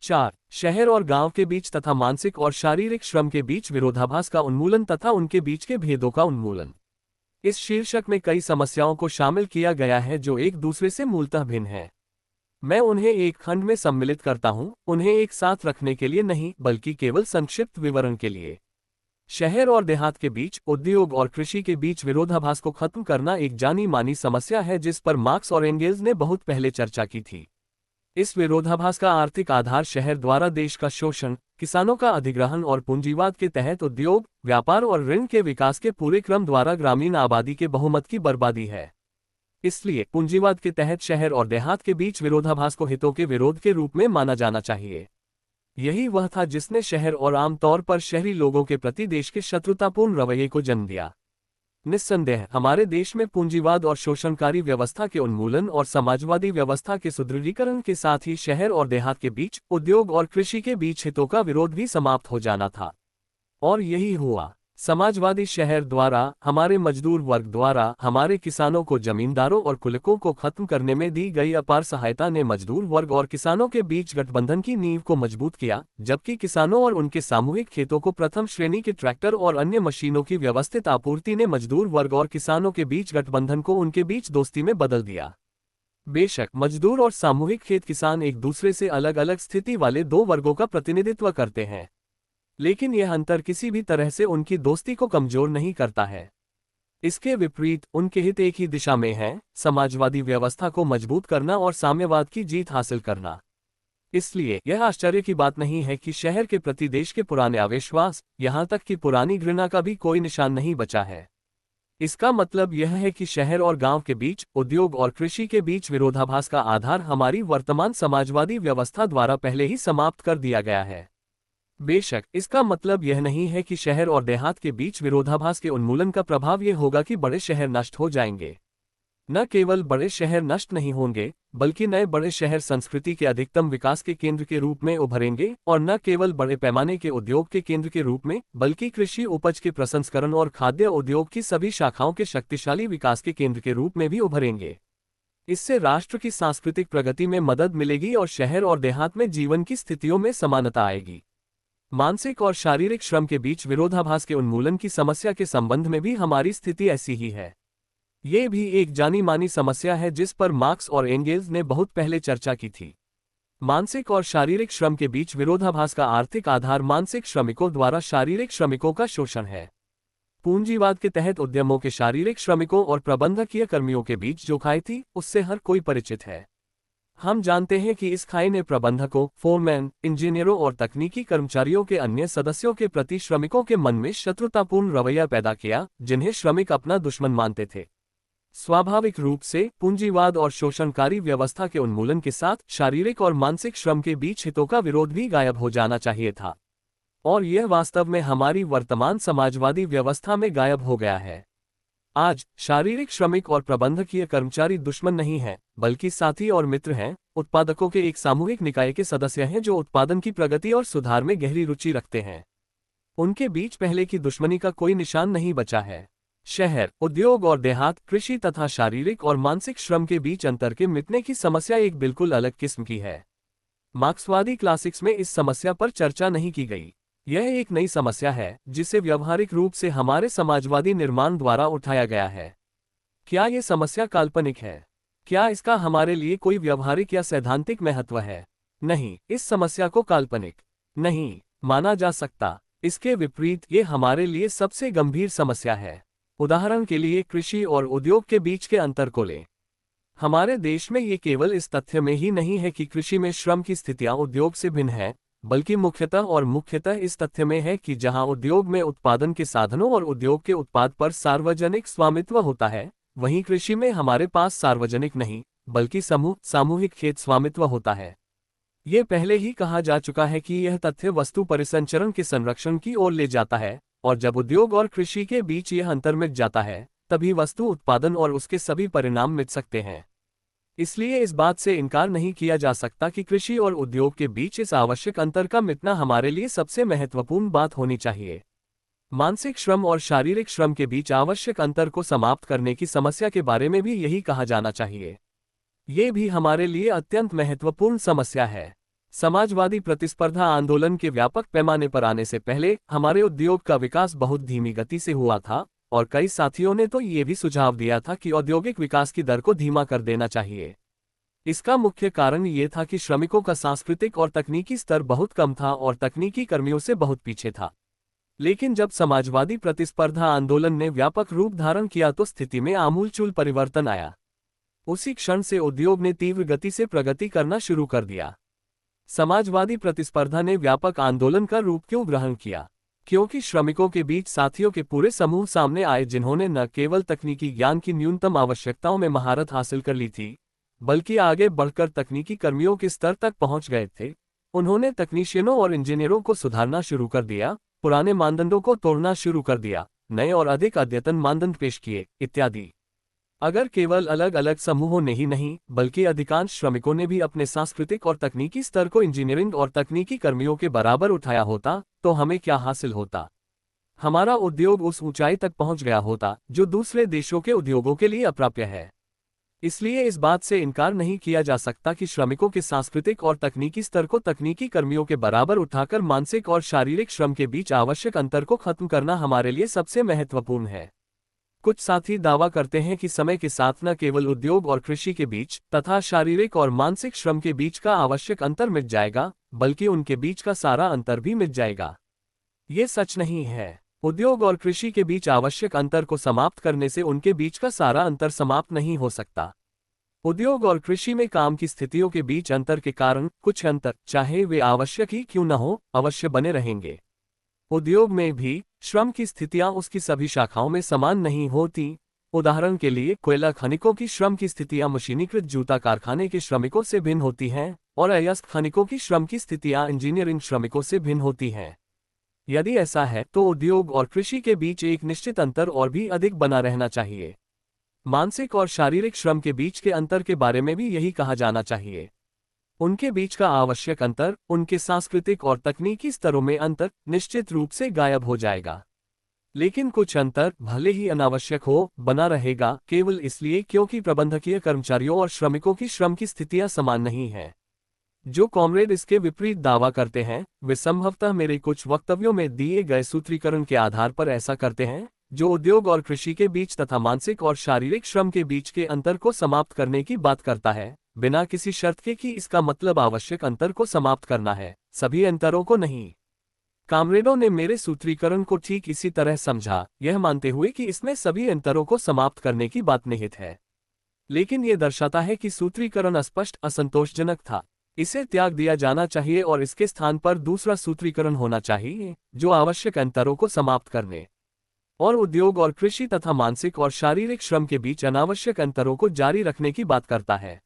4. शहर और गांव के बीच तथा मानसिक और शारीरिक श्रम के बीच विरोधाभास का उन्मूलन तथा उनके बीच के भेदों का उन्मूलन। इस शीर्षक में कई समस्याओं को शामिल किया गया है जो एक दूसरे से मूलतः भिन्न हैं। मैं उन्हें एक खंड में सम्मिलित करता हूं, उन्हें एक साथ रखने के लिए नहीं बल्कि केवल संक्षिप्त विवरण के लिए। शहर और देहात के बीच, उद्योग और कृषि के बीच विरोधाभास को खत्म करना एक जानी मानी समस्या है जिस पर मार्क्स और एंगेल्स ने बहुत पहले चर्चा की थी। इस विरोधाभास का आर्थिक आधार शहर द्वारा देश का शोषण, किसानों का अधिग्रहण और पूंजीवाद के तहत उद्योग, व्यापार और ऋण के विकास के पूरे क्रम द्वारा ग्रामीण आबादी के बहुमत की बर्बादी है। इसलिए पूंजीवाद के तहत शहर और देहात के बीच विरोधाभास को हितों के विरोध के रूप में माना जाना चाहिए। यही वह था जिसने शहर और आमतौर पर शहरी लोगों के प्रति देश के शत्रुतापूर्ण रवैये को जन्म दिया। निस्संदेह हमारे देश में पूंजीवाद और शोषणकारी व्यवस्था के उन्मूलन और समाजवादी व्यवस्था के सुदृढ़ीकरण के साथ ही शहर और देहात के बीच, उद्योग और कृषि के बीच हितों का विरोध भी समाप्त हो जाना था। और यही हुआ। समाजवादी शहर द्वारा, हमारे मजदूर वर्ग द्वारा, हमारे किसानों को जमींदारों और कुलकों को खत्म करने में दी गई अपार सहायता ने मजदूर वर्ग और किसानों के बीच गठबंधन की नींव को मजबूत किया, जबकि किसानों और उनके सामूहिक खेतों को प्रथम श्रेणी के ट्रैक्टर और अन्य मशीनों की व्यवस्थित आपूर्ति ने मजदूर वर्ग और किसानों के बीच गठबंधन को उनके बीच दोस्ती में बदल दिया। बेशक मजदूर और सामूहिक खेत किसान एक दूसरे से अलग अलग स्थिति वाले दो वर्गों का प्रतिनिधित्व करते हैं, लेकिन यह अंतर किसी भी तरह से उनकी दोस्ती को कमजोर नहीं करता है। इसके विपरीत उनके हित एक ही दिशा में हैं, समाजवादी व्यवस्था को मजबूत करना और साम्यवाद की जीत हासिल करना। इसलिए यह आश्चर्य की बात नहीं है कि शहर के प्रति देश के पुराने अविश्वास, यहाँ तक कि पुरानी घृणा का भी कोई निशान नहीं बचा है। इसका मतलब यह है कि शहर और गांव के बीच, उद्योग और कृषि के बीच विरोधाभास का आधार हमारी वर्तमान समाजवादी व्यवस्था द्वारा पहले ही समाप्त कर दिया गया है। बेशक इसका मतलब यह नहीं है कि शहर और देहात के बीच विरोधाभास के उन्मूलन का प्रभाव यह होगा कि बड़े शहर नष्ट हो जाएंगे। न केवल बड़े शहर नष्ट नहीं होंगे, बल्कि नए बड़े शहर संस्कृति के अधिकतम विकास के केंद्र के रूप में उभरेंगे, और न केवल बड़े पैमाने के उद्योग के केंद्र के रूप में, बल्कि कृषि उपज के प्रसंस्करण और खाद्य उद्योग की सभी शाखाओं के शक्तिशाली विकास के केंद्र के रूप में भी उभरेंगे। इससे राष्ट्र की सांस्कृतिक प्रगति में मदद मिलेगी और शहर और देहात में जीवन की स्थितियों में समानता आएगी। मानसिक और शारीरिक श्रम के बीच विरोधाभास के उन्मूलन की समस्या के संबंध में भी हमारी स्थिति ऐसी ही है। ये भी एक जानी मानी समस्या है जिस पर मार्क्स और एंगेल्स ने बहुत पहले चर्चा की थी। मानसिक और शारीरिक श्रम के बीच विरोधाभास का आर्थिक आधार मानसिक श्रमिकों द्वारा शारीरिक श्रमिकों का शोषण है। पूंजीवाद के तहत उद्यमों के शारीरिक श्रमिकों और प्रबंधकीय कर्मियों के बीच जो खाई थी, उससे हर कोई परिचित है। हम जानते हैं कि इस खाई ने प्रबंधकों, फोरमैन, इंजीनियरों और तकनीकी कर्मचारियों के अन्य सदस्यों के प्रति श्रमिकों के मन में शत्रुतापूर्ण रवैया पैदा किया, जिन्हें श्रमिक अपना दुश्मन मानते थे। स्वाभाविक रूप से पूंजीवाद और शोषणकारी व्यवस्था के उन्मूलन के साथ शारीरिक और मानसिक श्रम के बीच हितों का विरोध भी गायब हो जाना चाहिए था, और यह वास्तव में हमारी वर्तमान समाजवादी व्यवस्था में गायब हो गया है। आज शारीरिक श्रमिक और प्रबंधकीय कर्मचारी दुश्मन नहीं हैं, बल्कि साथी और मित्र हैं, उत्पादकों के एक सामूहिक निकाय के सदस्य हैं जो उत्पादन की प्रगति और सुधार में गहरी रुचि रखते हैं। उनके बीच पहले की दुश्मनी का कोई निशान नहीं बचा है। शहर, उद्योग और देहात, कृषि तथा शारीरिक और मानसिक श्रम के बीच अंतर के मिटने की समस्या एक बिल्कुल अलग किस्म की है। मार्क्सवादी क्लासिक्स में इस समस्या पर चर्चा नहीं की गई। यह एक नई समस्या है जिसे व्यावहारिक रूप से हमारे समाजवादी निर्माण द्वारा उठाया गया है। क्या यह समस्या काल्पनिक है? क्या इसका हमारे लिए कोई व्यावहारिक या सैद्धांतिक महत्व है? नहीं, इस समस्या को काल्पनिक नहीं माना जा सकता। इसके विपरीत ये हमारे लिए सबसे गंभीर समस्या है। उदाहरण के लिए कृषि और उद्योग के बीच के अंतर को लें। हमारे देश में ये केवल इस तथ्य में ही नहीं है कि कृषि में श्रम की स्थितियां उद्योग से भिन्न है, बल्कि मुख्यतः इस तथ्य में है कि जहां उद्योग में उत्पादन के साधनों और उद्योग के उत्पाद पर सार्वजनिक स्वामित्व होता है, वहीं कृषि में हमारे पास सार्वजनिक नहीं, बल्कि सामूहिक खेत स्वामित्व होता है। ये पहले ही कहा जा चुका है कि यह तथ्य वस्तु परिसंचरण के संरक्षण की ओर ले जाता है, और जब उद्योग और कृषि के बीच यह अंतर मिट जाता है, तभी वस्तु उत्पादन और उसके सभी परिणाम मिट सकते हैं। इसलिए इस बात से इनकार नहीं किया जा सकता कि कृषि और उद्योग के बीच इस आवश्यक अंतर का मिटना हमारे लिए सबसे महत्वपूर्ण बात होनी चाहिए। मानसिक श्रम और शारीरिक श्रम के बीच आवश्यक अंतर को समाप्त करने की समस्या के बारे में भी यही कहा जाना चाहिए। ये भी हमारे लिए अत्यंत महत्वपूर्ण समस्या है। समाजवादी प्रतिस्पर्धा आंदोलन के व्यापक पैमाने पर आने से पहले हमारे उद्योग का विकास बहुत धीमी गति से हुआ था, और कई साथियों ने तो ये भी सुझाव दिया था कि औद्योगिक विकास की दर को धीमा कर देना चाहिए। इसका मुख्य कारण ये था कि श्रमिकों का सांस्कृतिक और तकनीकी स्तर बहुत कम था और तकनीकी कर्मियों से बहुत पीछे था। लेकिन जब समाजवादी प्रतिस्पर्धा आंदोलन ने व्यापक रूप धारण किया तो स्थिति में आमूलचूल परिवर्तन आया। उसी क्षण से उद्योग ने तीव्र गति से प्रगति करना शुरू कर दिया। समाजवादी प्रतिस्पर्धा ने व्यापक आंदोलन का रूप क्यों ग्रहण किया? क्योंकि श्रमिकों के बीच साथियों के पूरे समूह सामने आए जिन्होंने न केवल तकनीकी ज्ञान की न्यूनतम आवश्यकताओं में महारत हासिल कर ली थी, बल्कि आगे बढ़कर तकनीकी कर्मियों के स्तर तक पहुंच गए थे। उन्होंने तकनीशियनों और इंजीनियरों को सुधारना शुरू कर दिया, पुराने मानदंडों को तोड़ना शुरू कर दिया, नए और अधिक अद्यतन मानदंड पेश किए, इत्यादि। अगर केवल अलग अलग समूहों ने ही नहीं, बल्कि अधिकांश श्रमिकों ने भी अपने सांस्कृतिक और तकनीकी स्तर को इंजीनियरिंग और तकनीकी कर्मियों के बराबर उठाया होता, तो हमें क्या हासिल होता? हमारा उद्योग उस ऊंचाई तक पहुंच गया होता जो दूसरे देशों के उद्योगों के लिए अप्राप्य है। इसलिए इस बात से इनकार नहीं किया जा सकता कि श्रमिकों के सांस्कृतिक और तकनीकी स्तर को तकनीकी कर्मियों के बराबर उठाकर मानसिक और शारीरिक श्रम के बीच आवश्यक अंतर को खत्म करना हमारे लिए सबसे महत्वपूर्ण है। कुछ साथी दावा करते हैं कि समय के साथ न केवल उद्योग और कृषि के बीच तथा शारीरिक और मानसिक श्रम के बीच का आवश्यक अंतर मिट जाएगा, बल्कि उनके बीच का सारा अंतर भी मिट जाएगा। ये सच नहीं है। उद्योग और कृषि के बीच आवश्यक अंतर को समाप्त करने से उनके बीच का सारा अंतर समाप्त नहीं हो सकता। उद्योग और कृषि में काम की स्थितियों के बीच अंतर के कारण कुछ अंतर, चाहे वे आवश्यक ही क्यों न हो, अवश्य बने रहेंगे। उद्योग में भी श्रम की स्थितियां उसकी सभी शाखाओं में समान नहीं होती। उदाहरण के लिए कोयला खनिकों की श्रम की स्थितियां मशीनीकृत जूता कारखाने के श्रमिकों से भिन्न होती हैं, और अयस्क खनिकों की श्रम की स्थितियां इंजीनियरिंग श्रमिकों से भिन्न होती हैं। यदि ऐसा है तो उद्योग और कृषि के बीच एक निश्चित अंतर और भी अधिक बना रहना चाहिए। मानसिक और शारीरिक श्रम के बीच के अंतर के बारे में भी यही कहा जाना चाहिए। उनके बीच का आवश्यक अंतर, उनके सांस्कृतिक और तकनीकी स्तरों में अंतर निश्चित रूप से गायब हो जाएगा। लेकिन कुछ अंतर, भले ही अनावश्यक हो, बना रहेगा, केवल इसलिए क्योंकि प्रबंधकीय कर्मचारियों और श्रमिकों की श्रम की स्थितियां समान नहीं हैं। जो कॉमरेड इसके विपरीत दावा करते हैं, वे संभवतः मेरे कुछ वक्तव्यों में दिए गए सूत्रीकरण के आधार पर ऐसा करते हैं, जो उद्योग और कृषि के बीच तथा मानसिक और शारीरिक श्रम के बीच के अंतर को समाप्त करने की बात करता है, बिना किसी शर्त के कि इसका मतलब आवश्यक अंतर को समाप्त करना है, सभी अंतरों को नहीं। कॉमरेडों ने मेरे सूत्रीकरण को ठीक इसी तरह समझा, यह मानते हुए कि इसमें सभी अंतरों को समाप्त करने की बात निहित है। लेकिन यह दर्शाता है कि सूत्रीकरण अस्पष्ट, असंतोषजनक था। इसे त्याग दिया जाना चाहिए और इसके स्थान पर दूसरा सूत्रीकरण होना चाहिए, जो आवश्यक अंतरों को समाप्त करने और उद्योग और कृषि तथा मानसिक और शारीरिक श्रम के बीच अनावश्यक अंतरों को जारी रखने की बात करता है।